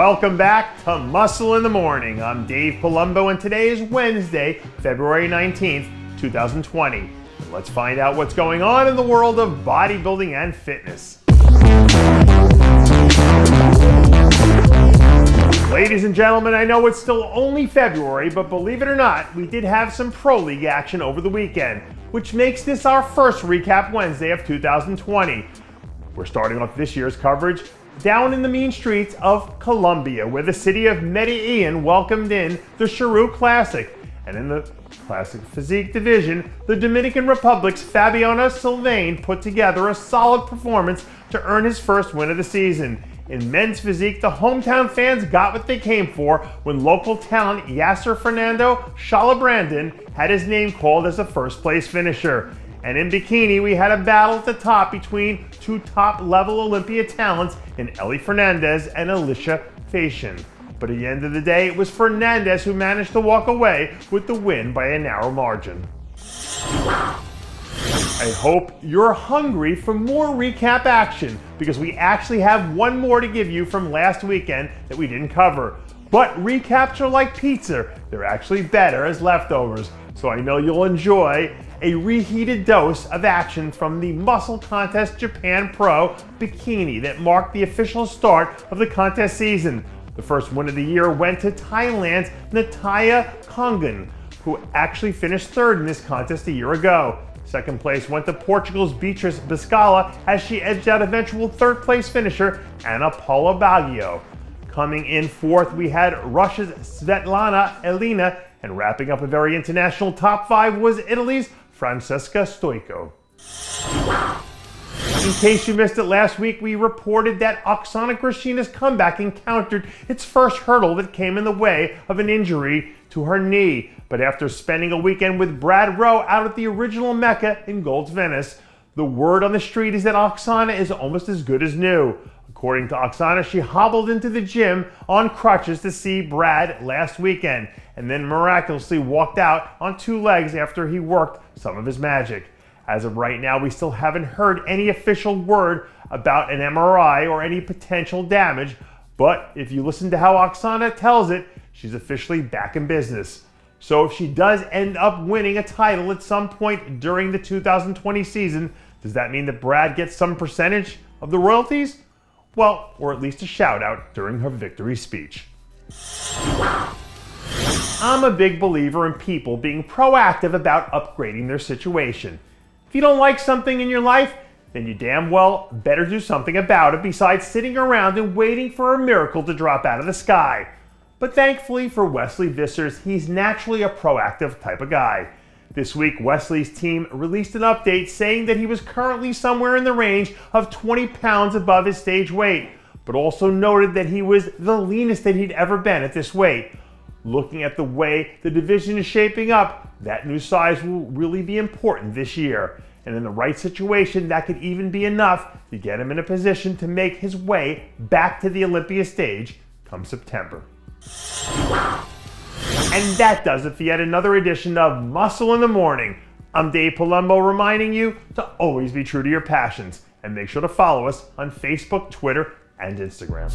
Welcome back to Muscle in the Morning. I'm Dave Palumbo, and today is Wednesday, February 19th, 2020. And let's find out what's going on in the world of bodybuilding and fitness. Ladies and gentlemen, I know it's still only February, but believe it or not, we did have some Pro League action over the weekend, which makes this our first Recap Wednesday of 2020. We're starting off this year's coverage down in the mean streets of Colombia, where the city of Medellin welcomed in the Sheru Classic. And in the Classic Physique division, the Dominican Republic's Fabiano Sylvain put together a solid performance to earn his first win of the season. In men's physique, the hometown fans got what they came for when local talent Yasser Fernando Shalabrandon had his name called as a first place finisher. And in bikini, we had a battle at the top between two top-level Olympia talents in Ellie Fernandez and Alicia Facian. But at the end of the day, it was Fernandez who managed to walk away with the win by a narrow margin. I hope you're hungry for more recap action, because we actually have one more to give you from last weekend that we didn't cover. But recaps are like pizza. They're actually better as leftovers. So I know you'll enjoy a reheated dose of action from the Musclecontest Japan Pro Bikini that marked the official start of the contest season. The first win of the year went to Thailand's Nataya Kongan, who actually finished third in this contest a year ago. Second place went to Portugal's Beatriz Biscala as she edged out eventual third place finisher Ana Paula Baggio. Coming in fourth, we had Russia's Svetlana Elena, and wrapping up a very international top five was Italy's Francesca Stoico. In case you missed it last week, we reported that Oksana Grishina's comeback encountered its first hurdle that came in the way of an injury to her knee. But after spending a weekend with Brad Rowe out at the original Mecca in Gold's Venice, the word on the street is that Oksana is almost as good as new. According to Oksana, she hobbled into the gym on crutches to see Brad last weekend, and then miraculously walked out on two legs after he worked some of his magic. As of right now, we still haven't heard any official word about an MRI or any potential damage, but if you listen to how Oksana tells it, she's officially back in business. So if she does end up winning a title at some point during the 2020 season, does that mean that Brad gets some percentage of the royalties? Well, or at least a shout out during her victory speech. I'm a big believer in people being proactive about upgrading their situation. If you don't like something in your life, then you damn well better do something about it besides sitting around and waiting for a miracle to drop out of the sky. But thankfully for Wesley Vissers, he's naturally a proactive type of guy. This week, Wesley's team released an update saying that he was currently somewhere in the range of 20 pounds above his stage weight, but also noted that he was the leanest that he'd ever been at this weight. Looking at the way the division is shaping up, that new size will really be important this year. And in the right situation, that could even be enough to get him in a position to make his way back to the Olympia stage come September. And that does it for yet another edition of Muscle in the Morning. I'm Dave Palumbo, reminding you to always be true to your passions, and make sure to follow us on Facebook, Twitter, and Instagram.